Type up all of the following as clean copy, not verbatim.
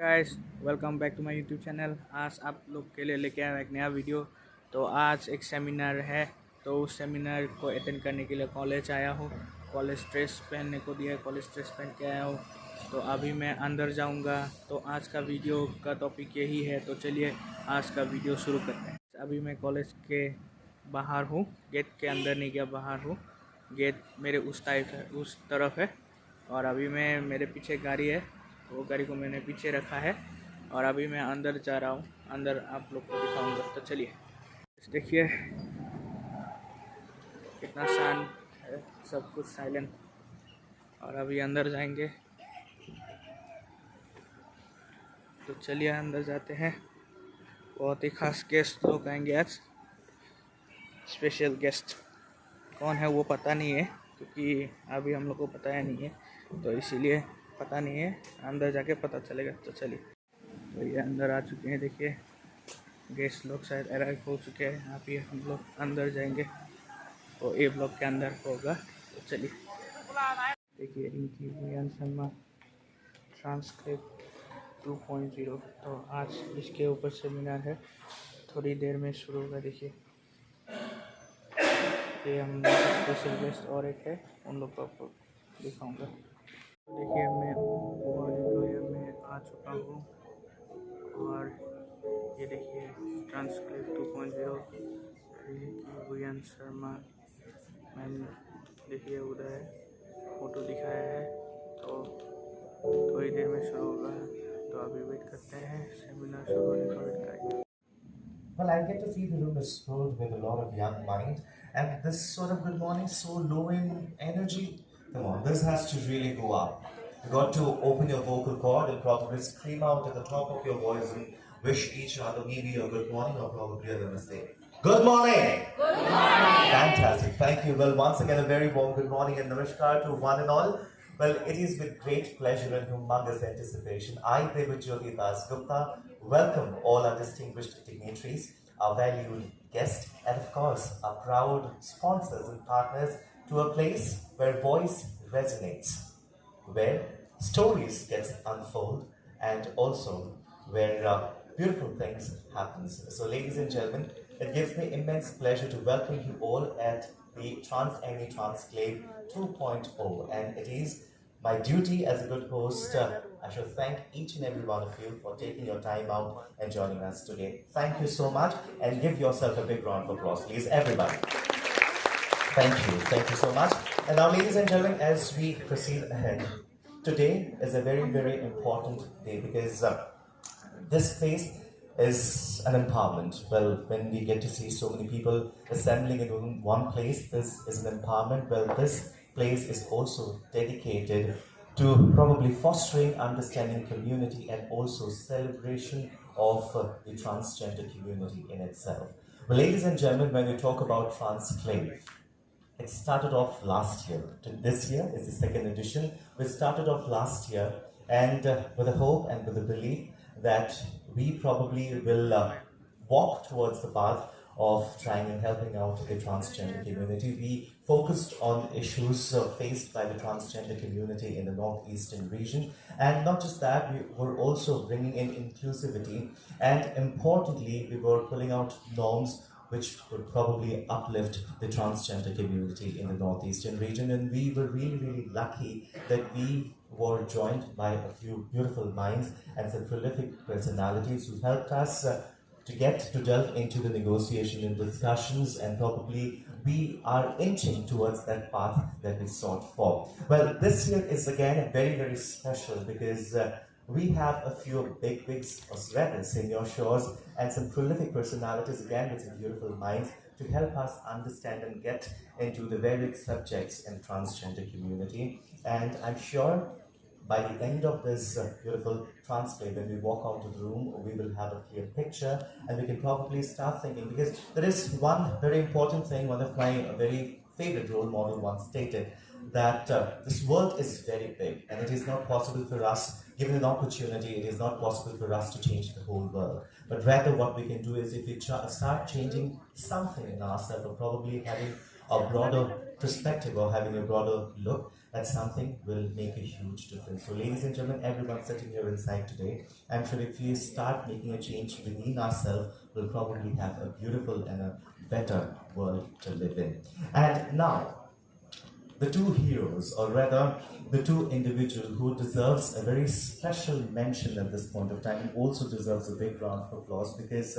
Guys, welcome back to my YouTube channel. आज आप लोग के लिए लेके आया एक नया वीडियो। तो आज एक सेमिनार है, तो उस सेमिनार को अटेंड करने के लिए कॉलेज आया हूँ। कॉलेज ड्रेस पहनने को दिया है, कॉलेज ड्रेस पहन के आया हूँ। तो अभी मैं अंदर जाऊँगा। तो आज का वीडियो का टॉपिक यही है, तो चलिए आज का वीडियो शुरू करते हैं। अभी मैं कॉलेज के बाहर हूँ, गेट के अंदर नहीं गया, बाहर हूँ। गेट मेरे उस तरफ है। और अभी मैं मेरे पीछे गाड़ी है, वो गाड़ी को मैंने पीछे रखा है और अभी मैं अंदर जा रहा हूँ। अंदर आप लोग को दिखाऊंगा। तो चलिए, देखिए कितना शांत है, सब कुछ साइलेंट। और अभी अंदर जाएंगे, तो चलिए अंदर जाते हैं। बहुत ही खास गेस्ट लोग आएंगे आज। स्पेशल गेस्ट कौन है वो पता नहीं है, क्योंकि अभी हम लोग को बताया नहीं है, तो इसीलिए पता नहीं है। अंदर जाके पता चलेगा। तो चलिए, तो ये अंदर आ चुके हैं। देखिए गेस्ट लोग शायद अराइव हो चुके हैं। अभी हम लोग अंदर जाएंगे, तो ए ब्लॉक के अंदर होगा। तो चलिए, देखिए इनकी वियन शर्मा ट्रांसक्लेव 2.0। तो आज इसके ऊपर सेमिनार है, थोड़ी देर में शुरू होगा। देखिए ये हम स्पेशल गेस्ट और एक है, उन लोग को आपको दिखाऊंगा। तो देखिए मैं ऑडिटोरियम में आ चुका हूँ और ये देखिए ट्रांसक्लेव 2.0 की वियन शर्मा मैम, देखिए उधर है, फ़ोटो दिखाया है। तो थोड़ी देर में शुरू होगा, तो अभी वेट करते हैं। सेमिनार शुरू होने का वेट करेंगे। Well, I get to see the room is filled with a lot of young mind, and this sort of good morning, so low in energy. Come on, this has to really go up. You got to open your vocal cord and probably scream out at the top of your voice and wish each other maybe a good morning or probably a namaste. Good morning! Good morning! Fantastic. Thank you. Well, once again, a very warm good morning and namaskar to one and all. Well, it is with great pleasure and humongous anticipation I, Devajyoti Das Gupta, welcome all our distinguished dignitaries, our valued guests, and of course, our proud sponsors and partners to a place where voice resonates, where stories get unfold, and also where beautiful things happens. So, ladies and gentlemen, it gives me immense pleasure to welcome you all at the Transenclave 2.0, and it is my duty as a good host. I should thank each and every one of you for taking your time out and joining us today. Thank you so much, and give yourself a big round of applause, please, everybody. Thank you so much. And now, ladies and gentlemen, as we proceed ahead, today is a very, very important day because this place is an empowerment. Well, when we get to see so many people assembling in one place, this is an empowerment. Well, this place is also dedicated to probably fostering understanding community and also celebration of the transgender community in itself. Well, ladies and gentlemen, when we talk about Transclave, it started off last year. This year is the second edition. We started off last year, and with a hope and with a belief that we probably will walk towards the path of trying and helping out the transgender community. We focused on issues faced by the transgender community in the northeastern region, and not just that, we were also bringing in inclusivity, and importantly, we were pulling out norms which would probably uplift the transgender community in the northeastern region. And we were really, really lucky that we were joined by a few beautiful minds and some prolific personalities who helped us to get to delve into the negotiation and discussions, and probably we are inching towards that path that we sought for. Well, this year is again very, very special because we have a few big wigs, or rather senior shores, and some prolific personalities again with some beautiful minds to help us understand and get into the various subjects in transgender community. And I'm sure by the end of this beautiful transcript, when we walk out of the room, we will have a clear picture and we can probably start thinking, because there is one very important thing. One of my very favorite role model once stated that this world is very big and it is not possible for us, given an opportunity, it is not possible for us to change the whole world. But rather what we can do is, if we start changing something in ourselves, or probably having a broader perspective or having a broader look, That's something will make a huge difference. So, ladies and gentlemen, everyone sitting here inside today, I'm sure if we start making a change within ourselves, we'll probably have a beautiful and a better world to live in. And now, the two heroes, or rather, the two individuals who deserves a very special mention at this point of time, and also deserves a big round of applause because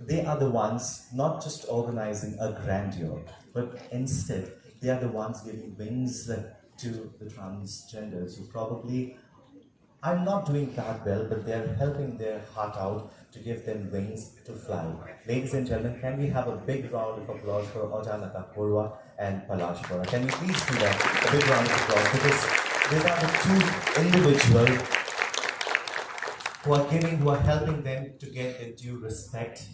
they are the ones not just organizing a grandeur, but instead they are the ones giving wings to the transgenders who probably I'm not doing that well, but they're helping their heart out to give them wings to fly. Ladies and gentlemen, can we have a big round of applause for Ojanaka Purwa and Palash Bora? Can we please do that? A big round of applause because these are the two individuals who are helping them to get their due respect,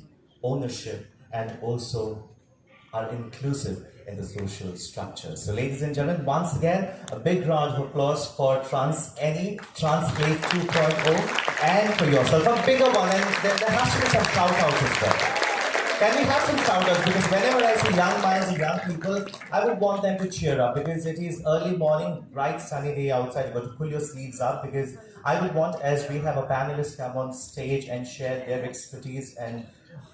ownership, and also are inclusive in the social structure. So, ladies and gentlemen, once again, a big round of applause for Transenclave 2.0, and for yourself. A bigger one, and there has to be some shout outs as well. Can we have some shout outs? Because whenever I see young minds and young people, I would want them to cheer up because it is early morning, bright sunny day outside. You've got to pull your sleeves up because I would want, as we have a panelist come on stage and share their expertise and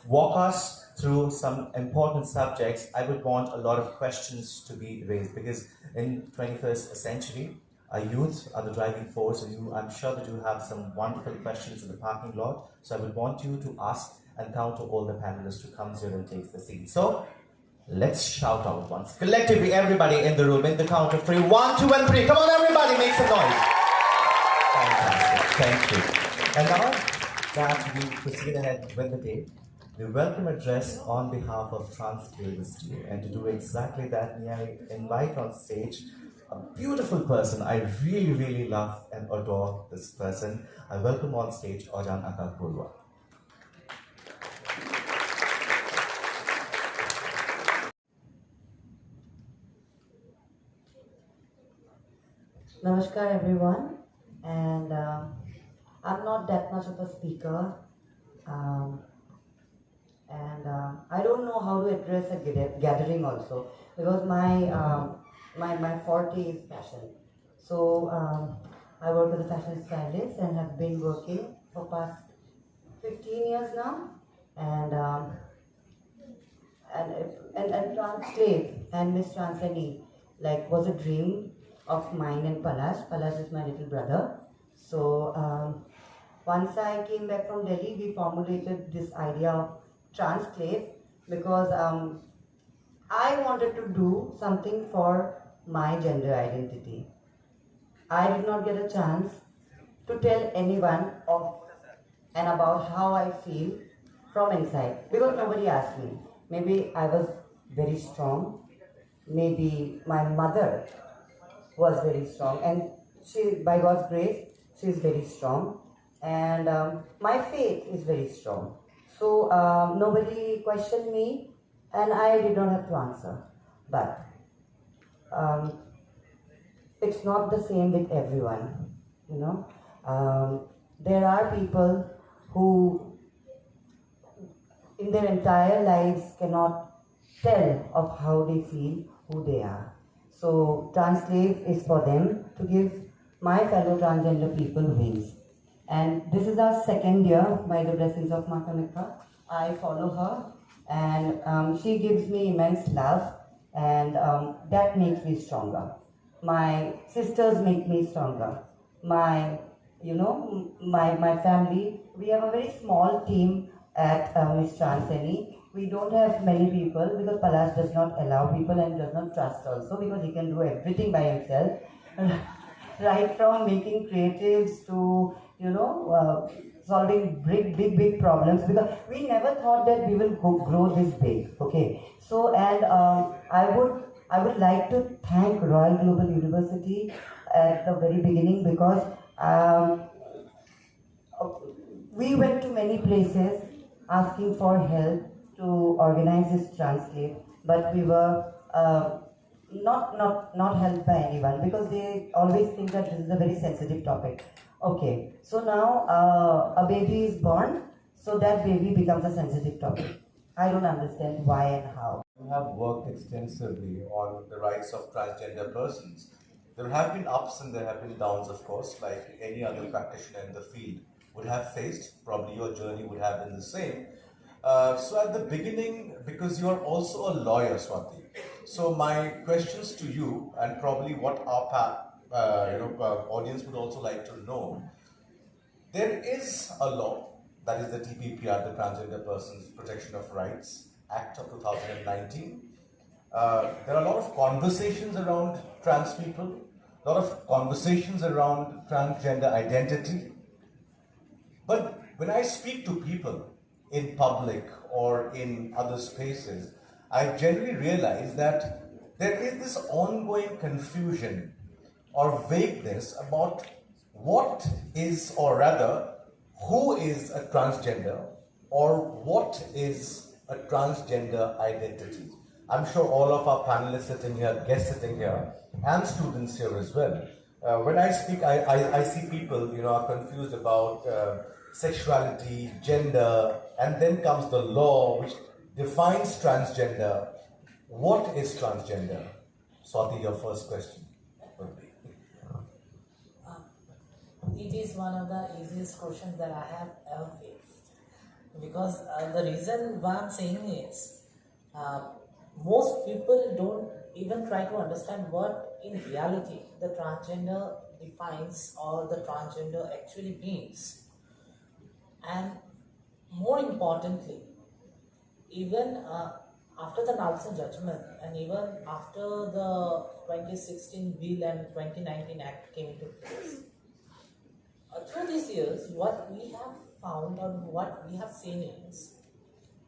walk us through some important subjects, I would want a lot of questions to be raised because in 21st century, our youth are the driving force, and I'm sure that you have some wonderful questions in the parking lot. So I would want you to ask and count to all the panelists who comes here and takes the seat. So let's shout out once collectively, everybody in the room, in the count of three. 1, 2, and 3. Come on, everybody, make some noise. Fantastic. Thank you. And now that we proceed ahead with the day, we welcome address on behalf of Transenclave 2.0, and to do exactly that, may I invite on stage a beautiful person. I really, really love and adore this person. I welcome on stage Ojan Akapurwa. Namaskar everyone, and I'm not that much of a speaker, um, and I don't know how to address a gathering also because my forte is fashion. So I work as a fashion stylist and have been working for past 15 years now, and um, and Translate and Miss Transcendee like was a dream of mine and Palash. Palash is my little brother. So once I came back from Delhi, we formulated this idea of Transclave because I wanted to do something for my gender identity. I did not get a chance to tell anyone of and about how I feel from inside because nobody asked me. Maybe I was very strong. Maybe my mother was very strong, and she, by God's grace, she is very strong, and my faith is very strong. So nobody questioned me, and I did not have to answer. But um, it's not the same with everyone, you know. There are people who in their entire lives cannot tell of how they feel, who they are. So Translate is for them to give my fellow transgender people wings. And this is our second year by the blessings of Makamika. I follow her, and she gives me immense love, and that makes me stronger. My sisters make me stronger. My, my family, we have a very small team at Miss Transcendee. We don't have many people because Palash does not allow people and does not trust also because he can do everything by himself. Right from making creatives to, solving big problems because we never thought that we will grow this big. Okay. So, and I would like to thank Royal Global University at the very beginning because we went to many places asking for help to organize this Translate, but we were not helped by anyone because they always think that this is a very sensitive topic. Okay, so now a baby is born, so that baby becomes a sensitive topic. I don't understand why and how. You have worked extensively on the rights of transgender persons. There have been ups and there have been downs, of course, like any other practitioner in the field would have faced. Probably your journey would have been the same. So at the beginning, because you are also a lawyer, Swati. So my questions to you, and probably what our audience would also like to know, there is a law, that is the TPPR, the Transgender Persons Protection of Rights Act of 2019. There are a lot of conversations around trans people, a lot of conversations around transgender identity. But when I speak to people in public or in other spaces, I generally realize that there is this ongoing confusion or vagueness about what is, or rather, who is a transgender or what is a transgender identity. I'm sure all of our panelists sitting here, guests sitting here, and students here as well. When I speak, I see people, are confused about sexuality, gender, and then comes the law which defines transgender. What is transgender? Swati, your first question would be. It is one of the easiest questions that I have ever faced. Because the reason why I'm saying is, most people don't even try to understand what in reality the transgender defines or the transgender actually means. And more importantly, even after the Nelson judgment and even after the 2016 bill and 2019 act came into place, through these years, what we have found or what we have seen is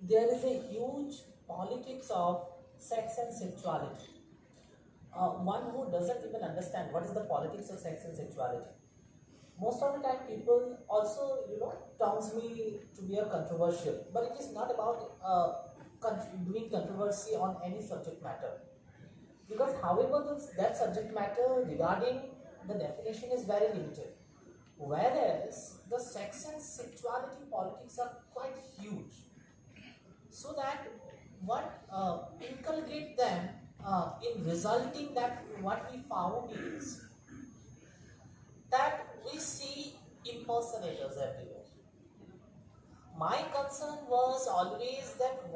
there is a huge politics of sex and sexuality. One who doesn't even understand what is the politics of sex and sexuality. Most of the time, people also, terms me to be a controversial, but it is not about doing controversy on any subject matter. Because, however, that subject matter regarding the definition is very limited. Whereas the sex and sexuality politics are quite huge. So that what inculcate them in resulting that what we found is that we see impersonators everywhere. My concern was always that